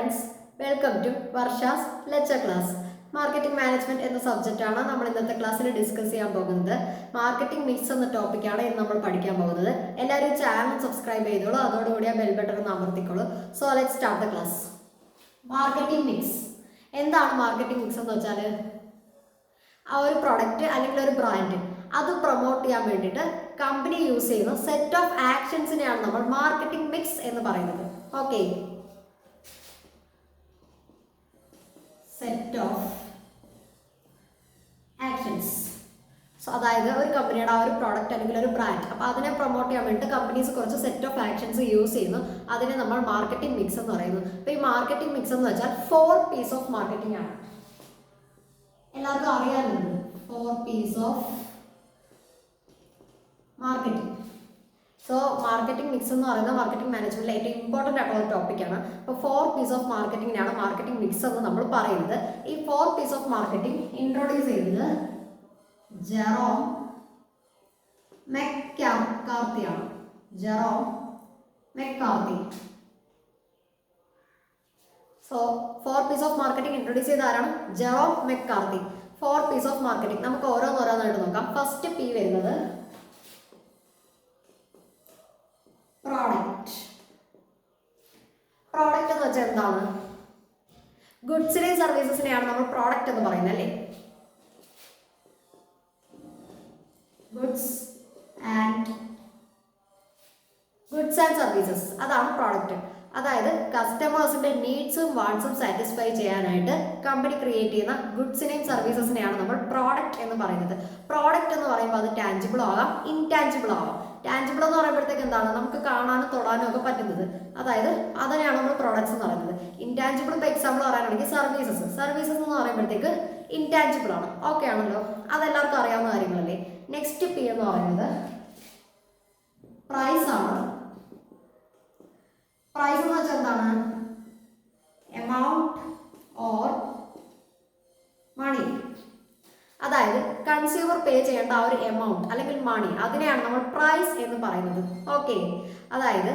friends, welcome to Varsha's lecture class. Marketing management എന്ന സബ്ജക്റ്റാണ് നമ്മൾ ഇന്നത്തെ ക്ലാസ്സിൽ ഡിസ്കസ് ചെയ്യാൻ പോകുന്നത്. മാർക്കറ്റിംഗ് മിക്സ് എന്ന ടോപ്പിക്കാണ് ഇന്ന് നമ്മൾ പഠിക്കാൻ പോകുന്നത്. എല്ലാവരും ചാനൽ സബ്സ്ക്രൈബ് ചെയ്തോളൂ, അതോടുകൂടി ആ ബെൽ ബട്ടൺ ഒന്ന് അമർത്തിക്കോളൂ. So let's start the class. Marketing mix എന്താണ്? മാർക്കറ്റിംഗ് മിക്സ് എന്ന് വെച്ചാൽ ആ ഒരു പ്രൊഡക്റ്റ് അല്ലെങ്കിൽ ഒരു ബ്രാൻഡ് അത് പ്രൊമോട്ട് ചെയ്യാൻ വേണ്ടിയിട്ട് കമ്പനി യൂസ് ചെയ്യുന്ന സെറ്റ് ഓഫ് ആക്ഷൻസിനെയാണ് നമ്മൾ മാർക്കറ്റിംഗ് മിക്സ് എന്ന് പറയുന്നത്. Okay, set of actions. So അതായത് ഒരു കമ്പനിയുടെ ആ ഒരു പ്രോഡക്റ്റ് അല്ലെങ്കിൽ ഒരു ബ്രാൻഡ്, അപ്പോൾ അതിനെ പ്രൊമോട്ട് ചെയ്യാൻ വേണ്ടി കമ്പനീസ് കുറച്ച് സെറ്റ് ഓഫ് ആക്ഷൻസ് യൂസ് ചെയ്യുന്നു. അതിനെ നമ്മൾ മാർക്കറ്റിംഗ് മിക്സ് എന്ന് പറയുന്നു. അപ്പോൾ ഈ മാർക്കറ്റിംഗ് മിക്സ് എന്ന് വെച്ചാൽ 4 പീസ് ഓഫ് മാർക്കറ്റിംഗ് ആണ്. എല്ലാവർക്കും അറിയാനുണ്ട് 4 piece of marketing. So marketing mix എന്ന് പറയുന്നത് മാർക്കറ്റിംഗ് മാനേജ്മെന്റിലെ ഏറ്റവും ഇമ്പോർട്ടൻ്റ് ആയിട്ടുള്ള ഒരു ടോപ്പിക്കാണ്. അപ്പോൾ 4 പീസ് ഓഫ് മാർക്കറ്റിംഗിനാണ് മാർക്കറ്റിംഗ് മിക്സ് എന്ന് നമ്മൾ പറയുന്നത്. ഈ 4 പീസ് ഓഫ് മാർക്കറ്റിംഗ് ഇൻട്രൊഡ്യൂസ് ചെയ്തത് ജെറോം മെക്കാർത്തിയാണ്. Jerome McCarthy. So 4 piece of marketing introduce ചെയ്ത ആരാണ്? Jerome McCarthy. 4 piece of marketing നമുക്ക് ഓരോന്നോരോന്നായിട്ട് നോക്കാം. ഫസ്റ്റ് പി വരുന്നത് പ്രോഡക്റ്റ്. പ്രോഡക്റ്റ് എന്ന് വെച്ചാൽ എന്താണ്? ഗുഡ്സിനെയും സർവീസസിനെയാണ് നമ്മൾ പ്രോഡക്റ്റ് എന്ന് പറയുന്നത്, അല്ലേ? ഗുഡ്സ് ആൻഡ് സർവീസസ്, അതാണ് പ്രോഡക്റ്റ്. അതായത് കസ്റ്റമേഴ്സിന്റെ നീഡ്സും വാണ്ട്സും സാറ്റിസ്ഫൈ ചെയ്യാനായിട്ട് കമ്പനി ക്രിയേറ്റ് ചെയ്യുന്ന ഗുഡ്സിനെയും സർവീസസിനെയാണ് നമ്മൾ പ്രോഡക്റ്റ് എന്ന് പറയുന്നത്. പ്രോഡക്റ്റ് എന്ന് പറയുമ്പോൾ അത് ടാഞ്ചിബിൾ ആകാം, ഇൻടാഞ്ചിബിൾ ആകാം. ടാഞ്ചിബിൾ എന്ന് പറയുമ്പോഴത്തേക്ക് എന്താണ്? നമുക്ക് കാണാനും തൊടാനും ഒക്കെ പറ്റുന്നത്, അതായത് അതിനെയാണ് നമ്മൾ പ്രോഡക്ട്സ് എന്ന് പറയുന്നത്. ഇൻടാഞ്ചിബിൾ ഇപ്പോൾ എക്സാമ്പിൾ പറയാനാണെങ്കിൽ സർവീസസ് എന്ന് പറയുമ്പോഴത്തേക്ക് ഇൻടാഞ്ചിബിൾ ആണ്. ഓക്കെ ആണല്ലോ, അതെല്ലാവർക്കും അറിയാവുന്ന കാര്യങ്ങളല്ലേ. നെക്സ്റ്റ് പി എന്ന് പറയുന്നത് പ്രൈസ് ആണ്. പ്രൈസ് എന്ന് വെച്ചാൽ എന്താണ്? Amount or money. അതായത് കൺസ്യൂമർ പേ ചെയ്യേണ്ട ആ ഒരു എമൗണ്ട് അല്ലെങ്കിൽ മണി, അതിനെയാണ് നമ്മൾ പ്രൈസ് എന്ന് പറയുന്നത്. ഓക്കെ, അതായത്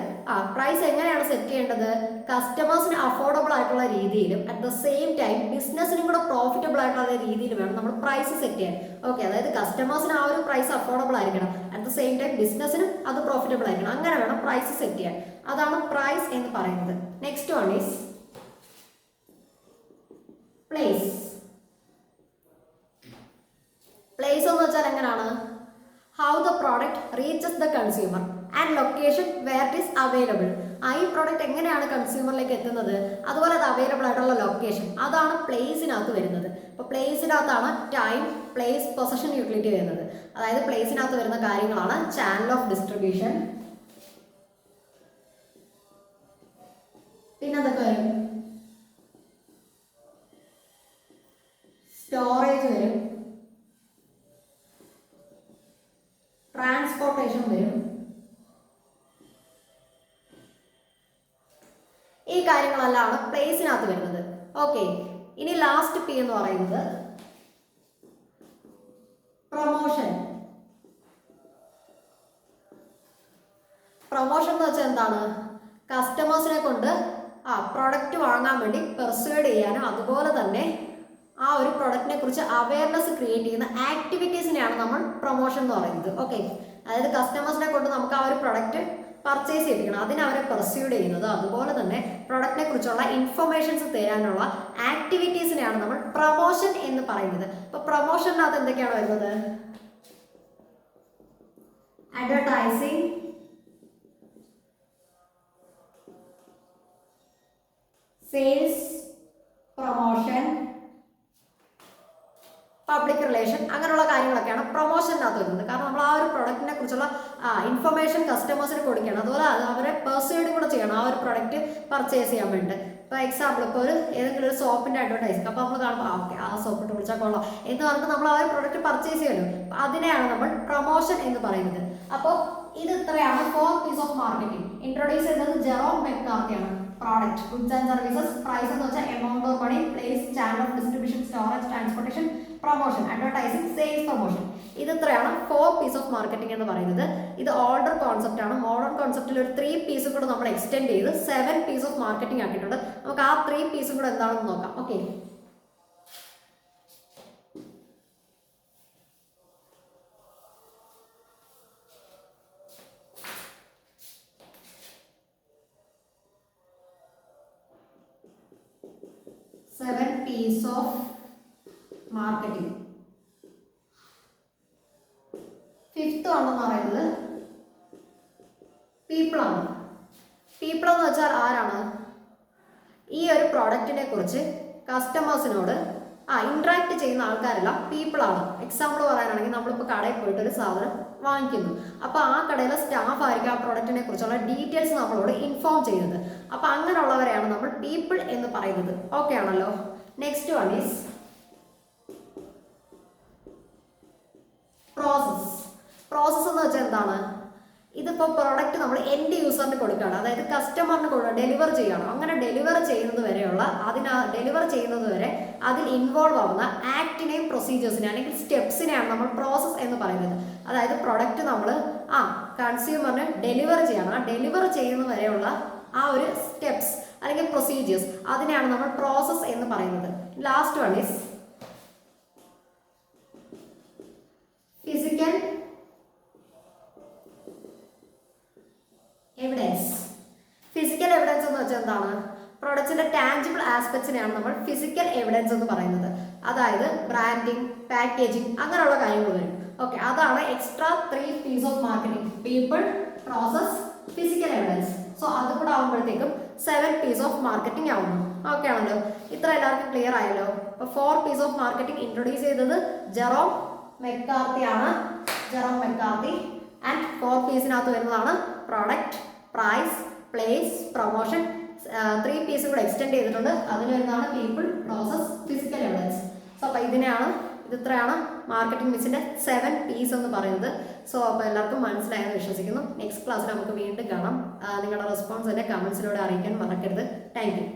പ്രൈസ് എങ്ങനെയാണ് സെറ്റ് ചെയ്യേണ്ടത്? കസ്റ്റമേഴ്സിന് അഫോർഡബിൾ ആയിട്ടുള്ള രീതിയിലും അറ്റ് ദ സെയിം ടൈം ബിസിനസ്സിനും കൂടെ പ്രോഫിറ്റബിൾ ആയിട്ടുള്ള രീതിയിൽ വേണം നമ്മൾ പ്രൈസ് സെറ്റ് ചെയ്യാൻ. ഓക്കെ, അതായത് കസ്റ്റമേഴ്സിന് ആ ഒരു പ്രൈസ് അഫോർഡബിൾ ആയിരിക്കണം, അറ്റ് ദ സെയിം ടൈം ബിസിനസ്സിനും അത് പ്രോഫിറ്റബിൾ ആയിരിക്കണം. അങ്ങനെ വേണം പ്രൈസ് സെറ്റ് ചെയ്യാൻ. അതാണ് പ്രൈസ് എന്ന് പറയുന്നത്. Next one is place. Place എന്ന് വെച്ചാൽ എങ്ങനെയാണ്? How the product reaches the consumer and location where it is available. ഈ പ്രോഡക്റ്റ് എങ്ങനെയാണ് കൺസ്യൂമറിലേക്ക് എത്തുന്നത്, അതുപോലെ അത് അവൈലബിൾ ആയിട്ടുള്ള ലൊക്കേഷൻ, അതാണ് പ്ലേസിനകത്ത് വരുന്നത്. അപ്പോൾ പ്ലേസിനകത്താണ് ടൈം, പ്ലേസ്, പൊസഷൻ, യൂട്ടിലിറ്റി വരുന്നത്. അതായത് പ്ലേസിനകത്ത് വരുന്ന കാര്യങ്ങളാണ് ചാനൽ ഓഫ് ഡിസ്ട്രിബ്യൂഷൻ, പിന്നെ അതൊക്കെ വരും സ്റ്റോറേജ് വരും, ട്രാൻസ്പോർട്ടേഷൻ വരും. ഈ കാര്യങ്ങളെല്ലാം പ്ലേസിനകത്ത് വരുന്നത്. ഓക്കെ, ഇനി ലാസ്റ്റ് പി എന്ന് പറയുന്നത് പ്രൊമോഷൻ. പ്രൊമോഷൻ എന്ന് വെച്ചാൽ എന്താണ്? കസ്റ്റമേഴ്സിനെ കൊണ്ട് പ്രൊഡക്റ്റ് വാങ്ങാൻ വേണ്ടി പെർസ്വേഡ് ചെയ്യാനും അതുപോലെ തന്നെ ആ ഒരു പ്രൊഡക്റ്റിനെ കുറിച്ച് അവയർനെസ് ക്രിയേറ്റ് ചെയ്യുന്ന ആക്ടിവിറ്റീസിനെയാണ് നമ്മൾ പ്രൊമോഷൻ എന്ന് പറയുന്നത്. ഓക്കെ, അതായത് കസ്റ്റമേഴ്സിനെ കൊണ്ട് നമുക്ക് ആ ഒരു പ്രൊഡക്റ്റ് പർച്ചേസ് ചെയ്യിപ്പിക്കണം, അതിനെ അവരെ പെർസ്യൂഡ് ചെയ്യുന്നത്, അതുപോലെ തന്നെ പ്രൊഡക്റ്റിനെ കുറിച്ചുള്ള ഇൻഫർമേഷൻസ് തരാനുള്ള ആക്ടിവിറ്റീസിനെയാണ് നമ്മൾ പ്രൊമോഷൻ എന്ന് പറയുന്നത്. അപ്പോൾ പ്രൊമോഷനകത്ത് എന്തൊക്കെയാണ് വരുന്നത്? Advertising, sales promotion, public relation, അങ്ങനെയുള്ള കാര്യങ്ങളൊക്കെയാണ് പ്രൊമോഷനകത്ത് വരുന്നത്. കാരണം നമ്മൾ ആ ഒരു പ്രൊഡക്റ്റിനെ കുറിച്ചുള്ള ഇൻഫർമേഷൻ കസ്റ്റമേഴ്സിന് കൊടുക്കുകയാണ്, അതുപോലെ അവരെ പെർസ്യൂഡ് കൂടെ ചെയ്യണം ആ ഒരു പ്രൊഡക്റ്റ് പർച്ചേസ് ചെയ്യാൻ വേണ്ടി. ഇപ്പോൾ എക്സാമ്പിൾ ഇപ്പോൾ ഏതെങ്കിലും ഒരു സോപ്പിൻ്റെ അഡ്വർടൈസിങ്, അപ്പോൾ നമ്മൾ കാണുമ്പോൾ ഓക്കെ ആ സോപ്പ് ഇട്ട് കുടിച്ചാൽ കൊള്ളാം എന്ന് പറഞ്ഞിട്ട് നമ്മൾ ആ ഒരു പ്രൊഡക്റ്റ് പർച്ചേസ് ചെയ്യുമല്ലോ, അതിനെയാണ് നമ്മൾ പ്രൊമോഷൻ എന്ന് പറയുന്നത്. അപ്പോൾ ഇത് ഇത്രയാണ് 4 പീസ് ഓഫ് മാർക്കറ്റിംഗ്. ഇൻട്രൊഡ്യൂസ് ചെയ്തത് ജെറോം മെക്കാർത്തിയാണ്. Product, goods and services. Price എന്ന് വെച്ചാൽ amount of money, place, channel of distribution, storage, transportation, promotion, advertising, sales, promotion. ഇത് ഇത്രയാണ് 4 പീസ് ഓഫ് മാർക്കറ്റിംഗ് എന്ന് പറയുന്നത്. ഇത് ഓൾഡർ കോൺസെപ്റ്റ് ആണ്. മോഡേൺ കോൺസെപ്റ്റിൽ ഒരു 3 പീസും കൂടെ നമ്മൾ എക്സ്റ്റെൻഡ് ചെയ്ത് 7 പീസ് ഓഫ് മാർക്കറ്റിംഗ് ആക്കിയിട്ടുണ്ട്. നമുക്ക് ആ 3 പീസും കൂടെ എന്താണെന്ന് നോക്കാം. Okay, seven Ps of marketing. Fifth ആണെന്ന് പറയുന്നത് പീപ്പിൾ ആണ്. പീപ്പിൾ എന്ന് വെച്ചാൽ ആരാണ്? ഈ ഒരു പ്രോഡക്റ്റിനെ കുറിച്ച് കസ്റ്റമേഴ്സിനോട് ഇന്ററാക്ട് ചെയ്യുന്ന ആൾക്കാരെല്ലാം പീപ്പിൾ ആണ്. എക്സാമ്പിൾ പറയാനാണെങ്കിൽ നമ്മളിപ്പോൾ കടയിൽ പോയിട്ട് ഒരു സാധനം വാങ്ങിക്കുന്നു. അപ്പോൾ ആ കടയിലെ സ്റ്റാഫ് ആയിരിക്കും ആ പ്രോഡക്റ്റിനെ കുറിച്ചുള്ള ഡീറ്റെയിൽസ് നമ്മളോട് ഇൻഫോം ചെയ്യുന്നത്. അപ്പോൾ അങ്ങനെയുള്ളവരെയാണ് നമ്മൾ പീപ്പിൾ എന്ന് പറയുന്നത്. ഓക്കെ ആണല്ലോ. Next one is process. Process എന്ന് വെച്ചാൽ എന്താണ്? ഇതിപ്പോൾ പ്രോഡക്റ്റ് നമ്മൾ എൻഡ് യൂസറിന് കൊടുക്കുകയാണ്, അതായത് കസ്റ്റമറിന് ഡെലിവർ ചെയ്യണം. അങ്ങനെ ഡെലിവർ ചെയ്യുന്നത് വരെയുള്ള ഡെലിവർ ചെയ്യുന്നത് വരെ അതിൽ ഇൻവോൾവ് ആവുന്ന ആക്ടിനെയും പ്രൊസീജിയേഴ്സിനെ അല്ലെങ്കിൽ സ്റ്റെപ്സിനെയാണ് നമ്മൾ പ്രോസസ് എന്ന് പറയുന്നത്. അതായത് പ്രൊഡക്റ്റ് നമ്മൾ കൺസ്യൂമറിന് ഡെലിവർ ചെയ്യണം. ആ ഡെലിവർ ചെയ്യുന്നത് വരെയുള്ള ആ ഒരു സ്റ്റെപ്സ് അല്ലെങ്കിൽ പ്രൊസീജിയേഴ്സ്, അതിനെയാണ് നമ്മൾ പ്രോസസ് എന്ന് പറയുന്നത്. Last one is physical evidence. Physical evidence എന്ന് വെച്ചാൽ എന്താണ്? പ്രൊഡക്റ്റിന്റെ ടാഞ്ചിബിൾ ആസ്പെക്ട്സിനെയാണ് നമ്മൾ ഫിസിക്കൽ എവിഡൻസ് എന്ന് പറയുന്നത്. അതായത് ബ്രാൻഡിങ്, പാക്കേജിങ്, അങ്ങനെയുള്ള കാര്യങ്ങൾ വരും. ഓക്കെ, അതാണ് extra 3 Ps of marketing: people, process, physical evidence. So അത് കൂടെ ആകുമ്പോഴത്തേക്കും 7 പീസ് ഓഫ് മാർക്കറ്റിംഗ് ആവുന്നു. ഓക്കെ ആണല്ലോ. ഇത്ര എല്ലാവർക്കും ക്ലിയർ ആയല്ലോ. അപ്പോൾ 4 പീസ് ഓഫ് മാർക്കറ്റിംഗ് ഇൻട്രൊഡ്യൂസ് ചെയ്തത് ജെറോം മെക്കാർത്തി ആണ്. ജെറോം മെക്കാർത്തി. ആൻഡ് 4 പീസിനകത്ത് വരുന്നതാണ് പ്രോഡക്റ്റ്, പ്രൈസ്, പ്ലേസ്, പ്രൊമോഷൻ. 3 പീസും കൂടെ എക്സ്റ്റെൻഡ് ചെയ്തിട്ടുണ്ട്. അതിൽ വരുന്നതാണ് people, process, physical evidence. So അപ്പോൾ ഇത്രയാണ് മാർക്കറ്റിംഗ് മിക്സിന്റെ 7 പീസ് എന്ന് പറയുന്നത്. സോ അപ്പോൾ എല്ലാവർക്കും മനസ്സിലായെന്ന് വിശ്വസിക്കുന്നു. നെക്സ്റ്റ് ക്ലാസ്സിൽ നമുക്ക് വീണ്ടും കാണാം. നിങ്ങളുടെ റെസ്പോൺസ് എന്നെ കമൻസിലൂടെ അറിയിക്കാൻ മറക്കരുത്. Thank you.